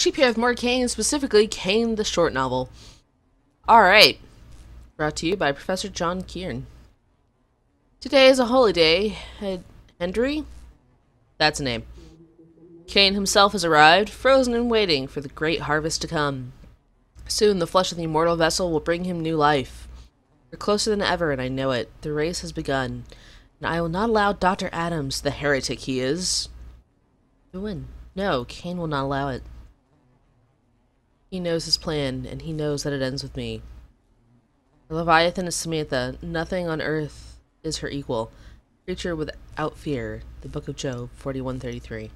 Cheap here with more CAYNE, specifically CAYNE the short novel. Alright. Brought to you by Professor John Kieran. Today is a holy day. Hendry? That's a name. CAYNE himself has arrived, frozen and waiting for the great harvest to come. Soon the flesh of the immortal vessel will bring him new life. We're closer than ever, and I know it. The race has begun. And I will not allow Dr. Adams, the heretic he is, to win. No, CAYNE will not allow it. He knows his plan, and he knows that it ends with me. The Leviathan is Samantha. Nothing on earth is her equal. Creature without fear. The Book of Job, 41:33.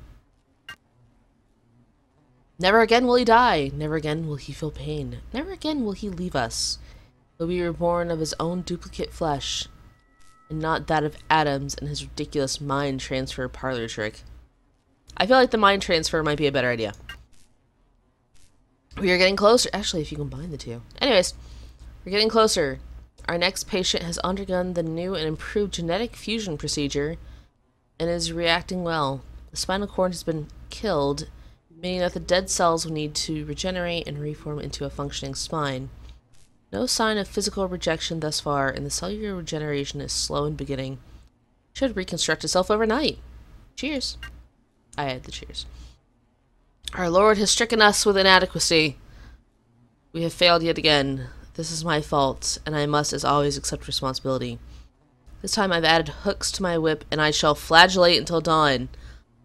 Never again will he die. Never again will he feel pain. Never again will he leave us. He'll be reborn of his own duplicate flesh, and not that of Adams and his ridiculous mind transfer parlor trick. I feel like the mind transfer might be a better idea. We are getting closer. Actually, if you combine the two. Anyways, we're getting closer. Our next patient has undergone the new and improved genetic fusion procedure and is reacting well. The spinal cord has been killed, meaning that the dead cells will need to regenerate and reform into a functioning spine. No sign of physical rejection thus far, and the cellular regeneration is slow in beginning. Should reconstruct itself overnight. Cheers. I had the cheers. Our Lord has stricken us with inadequacy. We have failed yet again. This is my fault, and I must, as always, accept responsibility. This time I've added hooks to my whip, and I shall flagellate until dawn.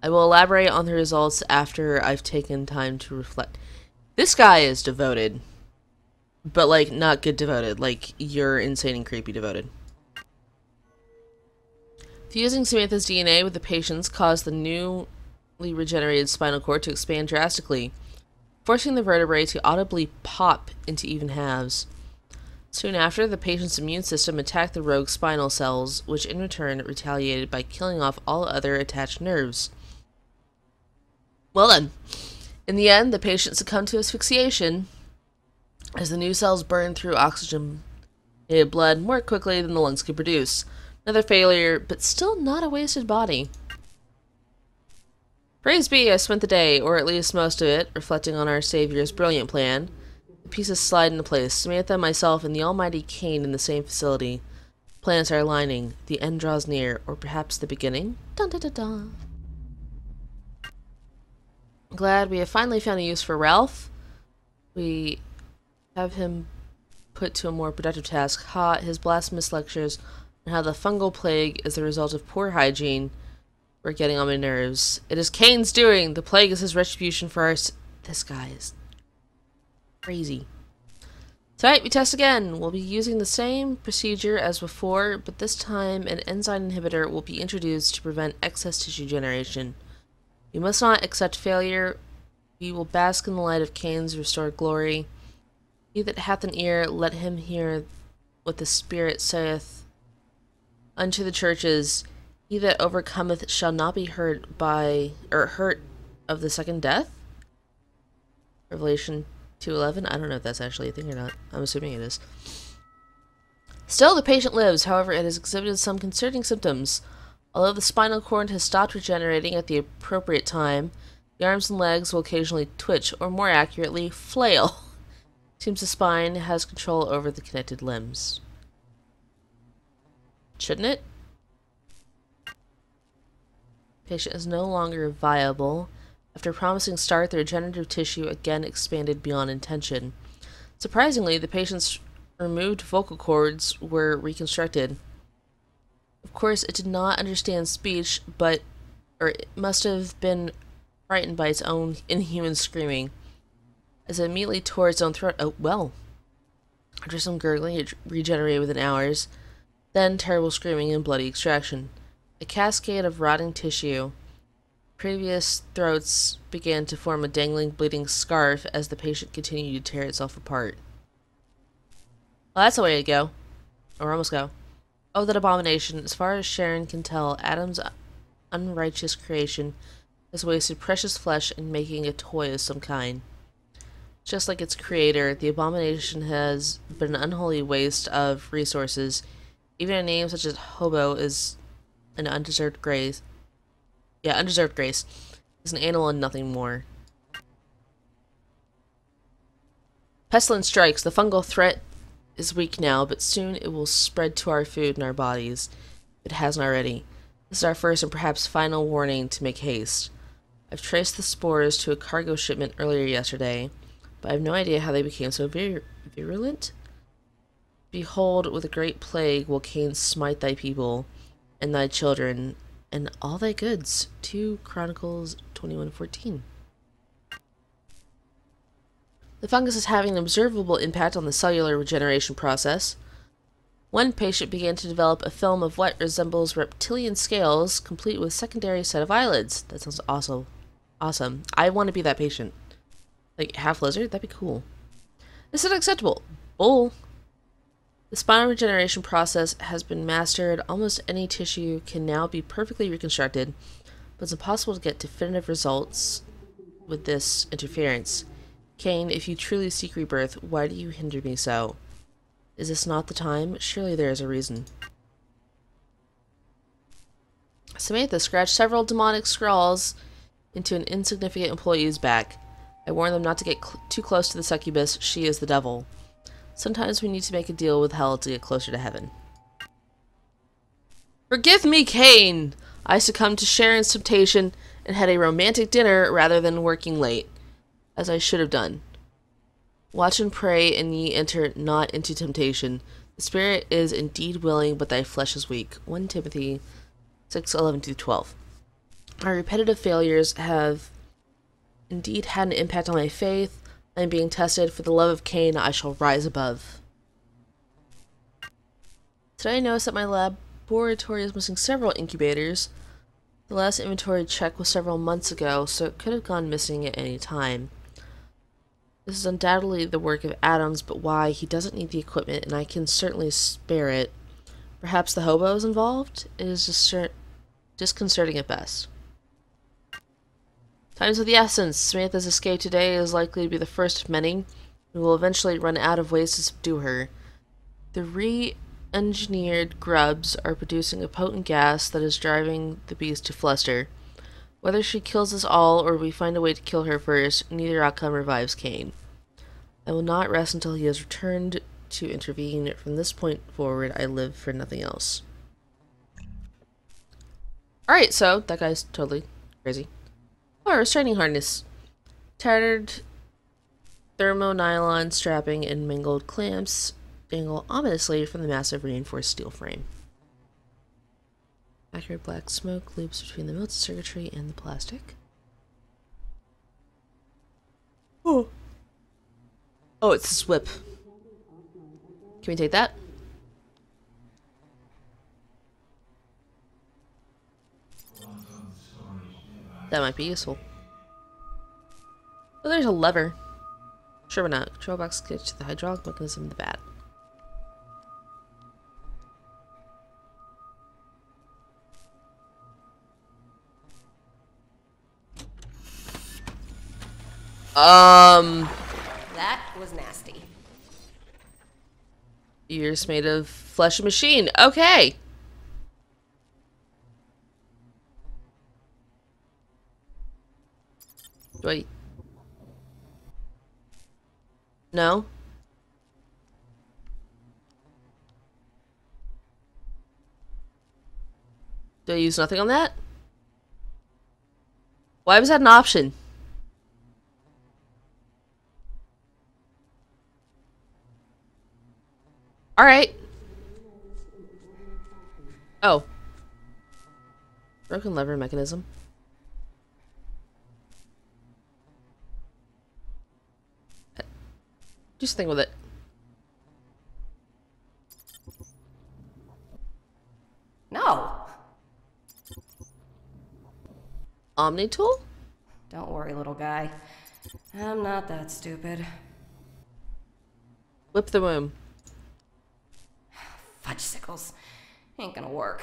I will elaborate on the results after I've taken time to reflect. This guy is devoted. But, like, not good devoted. Like, you're insane and creepy devoted. Fusing Samantha's DNA with the patient's caused the newly regenerated spinal cord to expand drastically, forcing the vertebrae to audibly pop into even halves. Soon after, the patient's immune system attacked the rogue spinal cells, which in return retaliated by killing off all other attached nerves. Well then, in the end, the patient succumbed to asphyxiation as the new cells burned through oxygenated blood more quickly than the lungs could produce. Another failure, but still not a wasted body. Praise be, I spent the day, or at least most of it, reflecting on our Savior's brilliant plan. The pieces slide into place. Samantha, myself, and the almighty CAYNE in the same facility. Planets are aligning. The end draws near, or perhaps the beginning. Dun dun dun dun. Glad we have finally found a use for Ralph. We have him put to a more productive task. His blasphemous lectures on how the fungal plague is the result of poor hygiene were getting on my nerves. It is CAYNE's doing. The plague is his retribution for our This guy is crazy. Tonight we test again. We'll be using the same procedure as before, but this time an enzyme inhibitor will be introduced to prevent excess tissue generation. We must not accept failure. We will bask in the light of CAYNE's restored glory. He that hath an ear, let him hear what the Spirit saith unto the churches. He that overcometh shall not be hurt of the second death? Revelation 2:11. I don't know if that's actually a thing or not. I'm assuming it is. Still, the patient lives. However, it has exhibited some concerning symptoms. Although the spinal cord has stopped regenerating at the appropriate time, the arms and legs will occasionally twitch, or more accurately, flail. Seems the spine has control over the connected limbs. Shouldn't it? Patient is no longer viable. After a promising start, the regenerative tissue again expanded beyond intention. Surprisingly, the patient's removed vocal cords were reconstructed. Of course, it did not understand speech, or it must have been frightened by its own inhuman screaming, as it immediately tore its own throat. Oh, well. After some gurgling, it regenerated within hours. Then terrible screaming and bloody extraction. A cascade of rotting tissue. Previous throats began to form a dangling, bleeding scarf as the patient continued to tear itself apart. Well, that's the way to go. Or almost go. Oh, that abomination. As far as Sharon can tell, Adam's unrighteous creation has wasted precious flesh in making a toy of some kind. Just like its creator, the abomination has been an unholy waste of resources. Even a name such as Hobo is an undeserved grace. Yeah, undeserved grace. Is an animal and nothing more. Pestilence strikes. The fungal threat is weak now, but soon it will spread to our food and our bodies, if it hasn't already. This is our first and perhaps final warning to make haste. I've traced the spores to a cargo shipment earlier yesterday, but I have no idea how they became so virulent. Behold, with a great plague will CAYNE smite thy people, and thy children, and all thy goods. 2 Chronicles 21:14. The fungus is having an observable impact on the cellular regeneration process. One patient began to develop a film of what resembles reptilian scales, complete with secondary set of eyelids. That sounds awesome. Awesome. I want to be that patient. Like, half lizard? That'd be cool. This is unacceptable. Bull. The spinal regeneration process has been mastered. Almost any tissue can now be perfectly reconstructed, but it's impossible to get definitive results with this interference. CAYNE, if you truly seek rebirth, why do you hinder me so? Is this not the time? Surely there is a reason. Samantha scratched several demonic scrawls into an insignificant employee's back. I warned them not to get too close to the succubus. She is the devil. Sometimes we need to make a deal with hell to get closer to heaven. Forgive me, CAYNE! I succumbed to Sharon's temptation and had a romantic dinner rather than working late, as I should have done. Watch and pray, and ye enter not into temptation. The spirit is indeed willing, but thy flesh is weak. 1 Timothy 6:11-12. My repetitive failures have indeed had an impact on my faith. I am being tested. For the love of CAYNE, I shall rise above. Today I noticed that my laboratory is missing several incubators. The last inventory check was several months ago, so it could have gone missing at any time. This is undoubtedly the work of Adams, but why? He doesn't need the equipment, and I can certainly spare it. Perhaps the hobo is involved? It is disconcerting at best. Time's of the essence. Samantha's escape today is likely to be the first of many. We will eventually run out of ways to subdue her. The re-engineered grubs are producing a potent gas that is driving the beast to fluster. Whether she kills us all or we find a way to kill her first, neither outcome revives CAYNE. I will not rest until he has returned to intervene. From this point forward, I live for nothing else. Alright, so that guy's totally crazy. Oh, a restraining harness. Tattered thermonylon strapping and mangled clamps dangle ominously from the massive reinforced steel frame. Accurate black smoke loops between the melted circuitry and the plastic. Oh. Oh, it's this whip. Can we take that? That might be useful. Oh, there's a lever. Sure, why not? Control box connected to the hydraulic mechanism in the bat. That was nasty. Ears made of flesh and machine. Okay. Wait. No? Do I use nothing on that? Why was that an option? Alright. Oh. Broken lever mechanism. Do something with it. No. Omni tool? Don't worry, little guy. I'm not that stupid. Whip the womb. Fudgesicles. Ain't gonna work.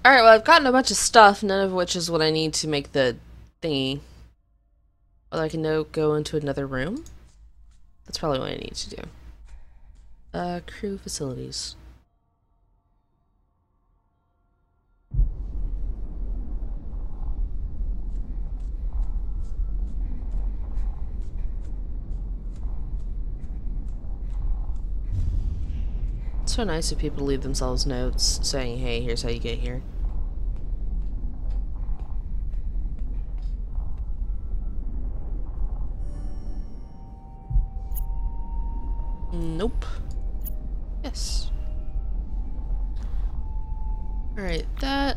Alright, well, I've gotten a bunch of stuff, none of which is what I need to make the thingy. Although I can now go into another room. That's probably what I need to do. Crew facilities. So nice of people to leave themselves notes saying, hey, here's how you get here. Nope. Yes. Alright, that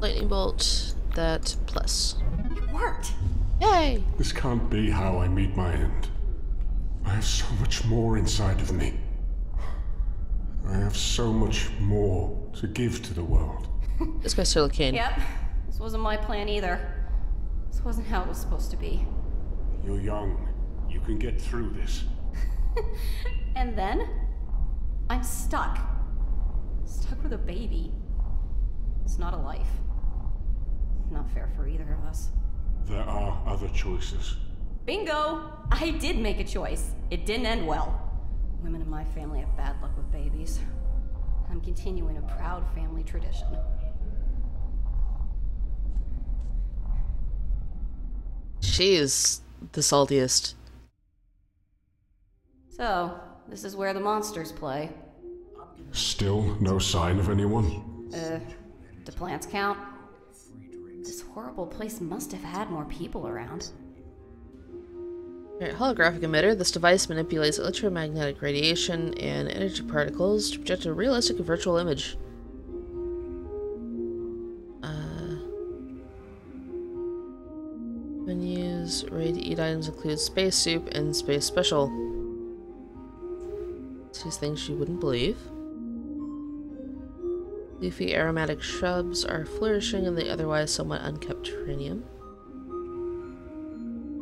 lightning bolt, that plus. It worked! Yay! This can't be how I meet my end. I have so much more inside of me. I have so much more to give to the world. This guy's still CAYNE. Yep. This wasn't my plan either. This wasn't how it was supposed to be. You're young. You can get through this. And then, I'm stuck. Stuck with a baby. It's not a life. Not fair for either of us. There are other choices. Bingo! I did make a choice. It didn't end well. Women in my family have bad luck with babies. I'm continuing a proud family tradition. She is the saltiest. So, this is where the monsters play. Still no sign of anyone? Do plants count? This horrible place must have had more people around. Alright, holographic emitter. This device manipulates electromagnetic radiation and energy particles to project a realistic virtual image. Menus, ready to eat items include space soup and space special. These things you wouldn't believe. Leafy aromatic shrubs are flourishing in the otherwise somewhat unkept terranium.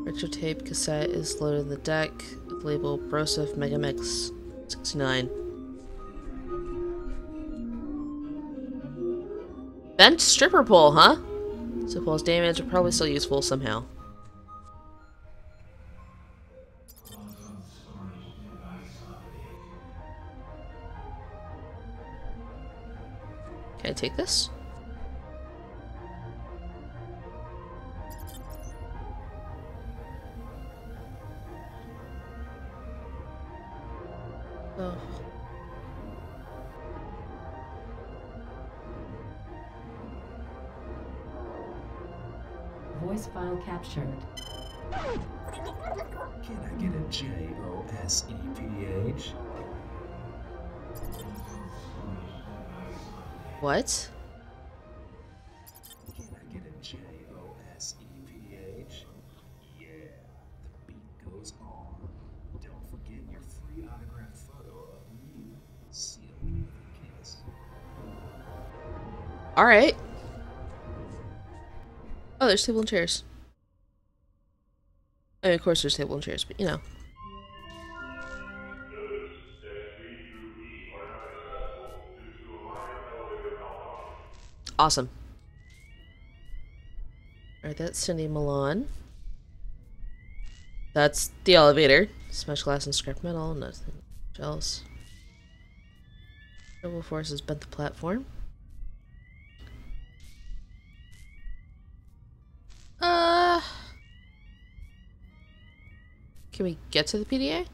Retrotape cassette is loaded in the deck with label Broseph Megamix 69. Bent stripper pole, huh? So pole's damage are probably still useful somehow. Can I take this? Oh. Voice file captured. Can I get a JOSEPH? What? Can I get a JOSEPH? Yeah, the beat goes on. Don't forget your free autographed photo of you, sealed with a kiss. Alright. Oh, there's table and chairs. I mean, of course there's table and chairs, but you know. Awesome. Alright, that's Cindy Milan. That's the elevator. Smashed glass and scrap metal, nothing else. Terrible forces bent the platform. Can we get to the PDA?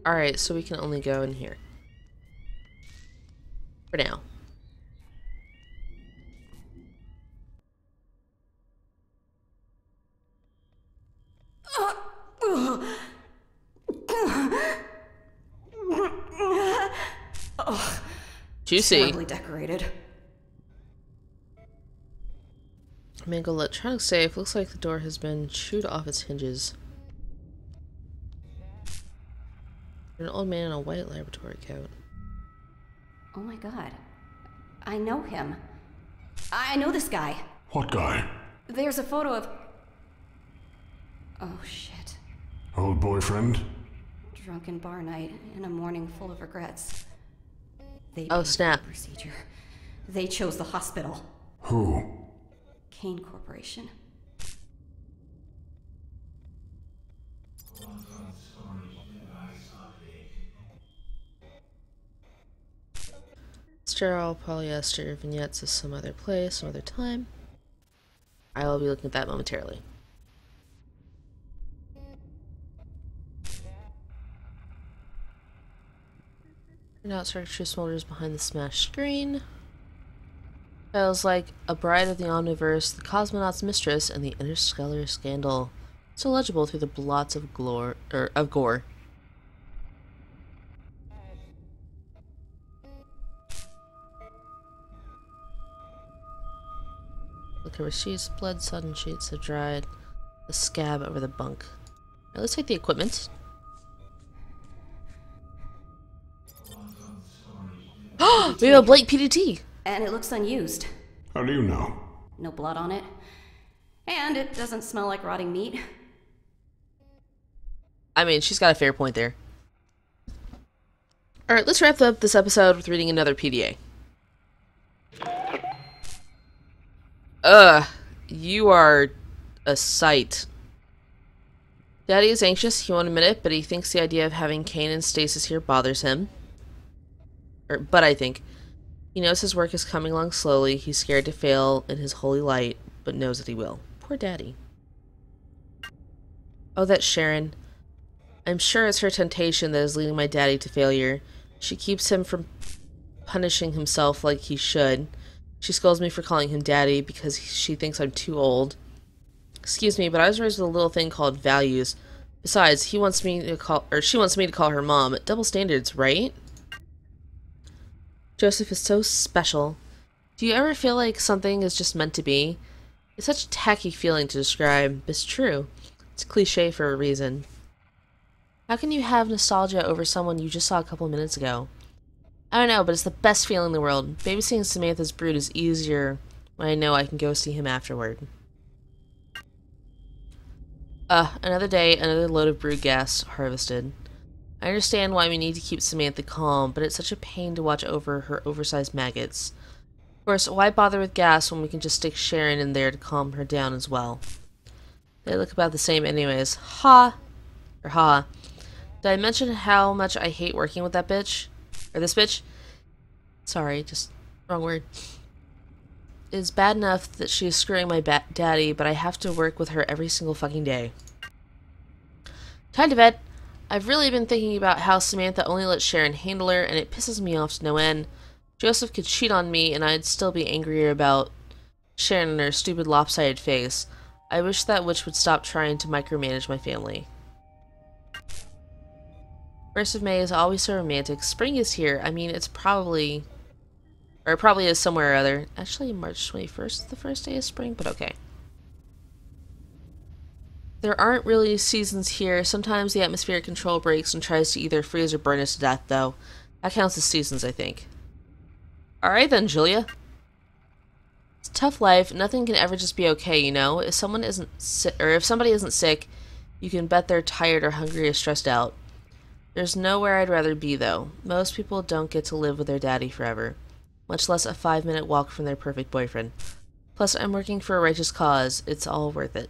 Alright, so we can only go in here. For now. Juicy. Terribly decorated. Mango electronic safe. Looks like the door has been chewed off its hinges. An old man in a white laboratory coat. Oh my god. I know him. I know this guy. What guy? There's a photo of... Oh shit. Old boyfriend? Drunken bar night and a morning full of regrets. They Oh, paid for snap. the procedure. They chose the hospital. Who? CAYNE Corporation. Sterile polyester vignettes of some other place, some other time. I will be looking at that momentarily. Turnout circuitry smolders behind the smashed screen. Titles like A Bride of the Omniverse, The Cosmonaut's Mistress, and The Interstellar Scandal. So legible through the blots of gore. Look over sheets, blood, sodden sheets have dried. The scab over the bunk. Now let's take the equipment. We have a blank PDT! And it looks unused. How do you know? No blood on it. And it doesn't smell like rotting meat. I mean, she's got a fair point there. Alright, let's wrap up this episode with reading another PDA. You are a sight. Daddy is anxious, he won't admit it, but he thinks the idea of having CAYNE and Stasis here bothers him. But I think. He knows his work is coming along slowly, he's scared to fail in his holy light, but knows that he will. Poor Daddy. Oh, that's Sharon. I'm sure it's her temptation that is leading my daddy to failure. She keeps him from punishing himself like he should. She scolds me for calling him daddy because she thinks I'm too old. Excuse me, but I was raised with a little thing called values. Besides, she wants me to call her mom. Double standards, right? Joseph is so special. Do you ever feel like something is just meant to be? It's such a tacky feeling to describe, but it's true. It's a cliche for a reason. How can you have nostalgia over someone you just saw a couple minutes ago? I don't know, but it's the best feeling in the world. Babysitting Samantha's brood is easier when I know I can go see him afterward. Another day, another load of brood gas harvested. I understand why we need to keep Samantha calm, but it's such a pain to watch over her oversized maggots. Of course, why bother with gas when we can just stick Sharon in there to calm her down as well? They look about the same anyways. Ha! Or ha. Did I mention how much I hate working with that bitch? Or this bitch? Sorry, just wrong word. It's bad enough that she is screwing my daddy, but I have to work with her every single fucking day. Time to bed. I've really been thinking about how Samantha only lets Sharon handle her, and it pisses me off to no end. Joseph could cheat on me, and I'd still be angrier about Sharon and her stupid lopsided face. I wish that witch would stop trying to micromanage my family. 1st of May is always so romantic. Spring is here. I mean, it's probably... Or it probably is somewhere or other. Actually, March 21st is the first day of spring, but okay. There aren't really seasons here. Sometimes the atmospheric control breaks and tries to either freeze or burn us to death, though. That counts as seasons, I think. Alright then, Julia. It's a tough life. Nothing can ever just be okay, you know? If someone isn't if somebody isn't sick, you can bet they're tired or hungry or stressed out. There's nowhere I'd rather be, though. Most people don't get to live with their daddy forever, much less a 5-minute walk from their perfect boyfriend. Plus, I'm working for a righteous cause. It's all worth it.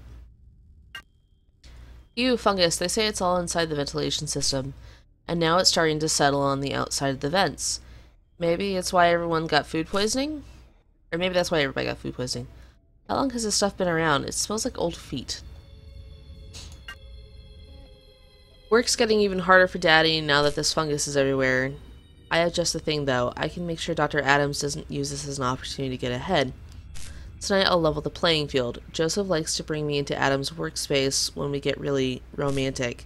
Ew, fungus. They say it's all inside the ventilation system, and now it's starting to settle on the outside of the vents. Maybe it's why everyone got food poisoning? Or maybe that's why everybody got food poisoning. How long has this stuff been around? It smells like old feet. Work's getting even harder for Daddy now that this fungus is everywhere. I have just the thing, though. I can make sure Dr. Adams doesn't use this as an opportunity to get ahead. Tonight I'll level the playing field. Joseph likes to bring me into Adam's workspace when we get really romantic.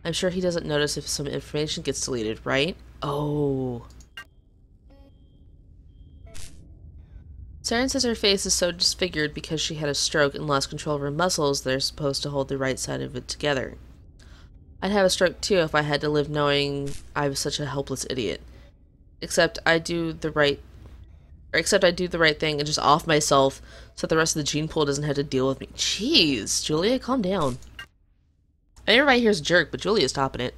I'm sure he doesn't notice if some information gets deleted, right? Oh. Saren says her face is so disfigured because she had a stroke and lost control of her muscles that are supposed to hold the right side of it together. I'd have a stroke too if I had to live knowing I was such a helpless idiot. Except I do the right thing and just off myself so the rest of the gene pool doesn't have to deal with me. Jeez, Julia, calm down. I know everybody here's a jerk, but Julia's topping it.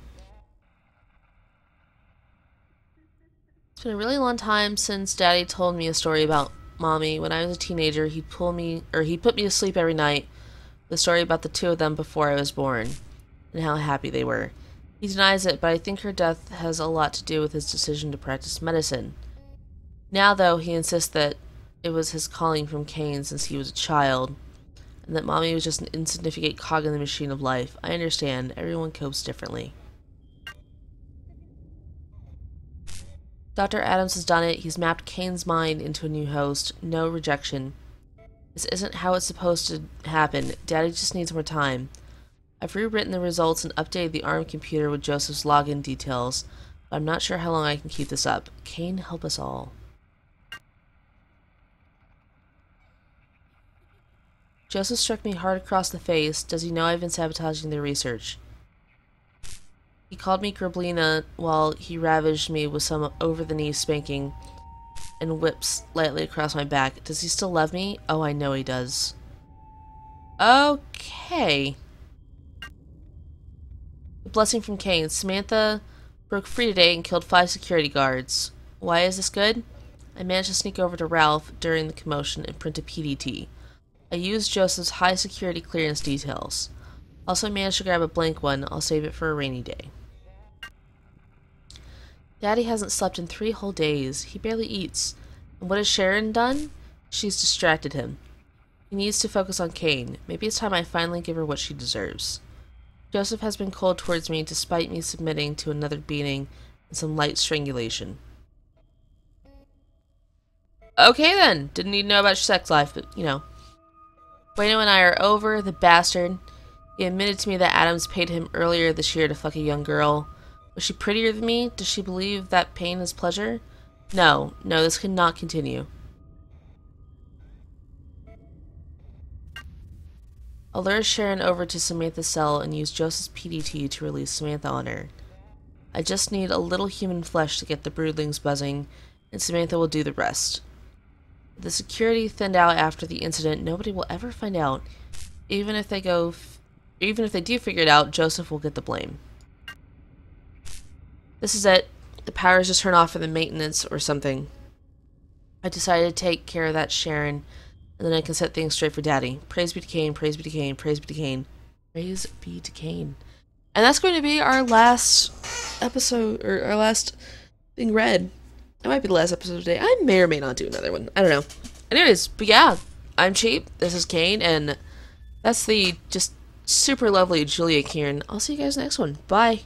It's been a really long time since Daddy told me a story about Mommy. When I was a teenager, he'd put me to sleep every night with a story about the two of them before I was born, and how happy they were. He denies it, but I think her death has a lot to do with his decision to practice medicine. Now, though, he insists that it was his calling from CAYNE since he was a child, and that Mommy was just an insignificant cog in the machine of life. I understand. Everyone copes differently. Dr. Adams has done it. He's mapped Kane's mind into a new host. No rejection. This isn't how it's supposed to happen. Daddy just needs more time. I've rewritten the results and updated the ARM computer with Joseph's login details, but I'm not sure how long I can keep this up. Kane, help us all. Joseph struck me hard across the face. Does he know I've been sabotaging their research? He called me Grablina while he ravaged me with some over-the-knee spanking and whips lightly across my back. Does he still love me? Oh, I know he does. Okay. A blessing from Kane. Samantha broke free today and killed 5 security guards. Why is this good? I managed to sneak over to Ralph during the commotion and print a PDT. I used Joseph's high security clearance details. Also managed to grab a blank one. I'll save it for a rainy day. Daddy hasn't slept in 3 whole days. He barely eats. And what has Sharon done? She's distracted him. He needs to focus on Kane. Maybe it's time I finally give her what she deserves. Joseph has been cold towards me despite me submitting to another beating and some light strangulation. Okay then. Didn't need to know about your sex life, but you know. Bueno and I are over. The bastard. He admitted to me that Adams paid him earlier this year to fuck a young girl. Was she prettier than me? Does she believe that pain is pleasure? No, this cannot continue. I'll lure Sharon over to Samantha's cell and use Joseph's PDT to release Samantha on her. I just need a little human flesh to get the broodlings buzzing, and Samantha will do the rest. With the security thinned out after the incident, nobody will ever find out. Even if they do figure it out, Joseph will get the blame. This is it. The powers just turn off for the maintenance or something. I decided to take care of that Sharon, and then I can set things straight for Daddy. Praise be to Kane, praise be to Kane, praise be to Kane. Praise be to Kane. And that's going to be our last episode, or our last thing read. That might be the last episode today. I may or may not do another one. I don't know. Anyways, but yeah, I'm Cheap. This is Kane, and that's the just super lovely Julia Kieran. I'll see you guys next one. Bye.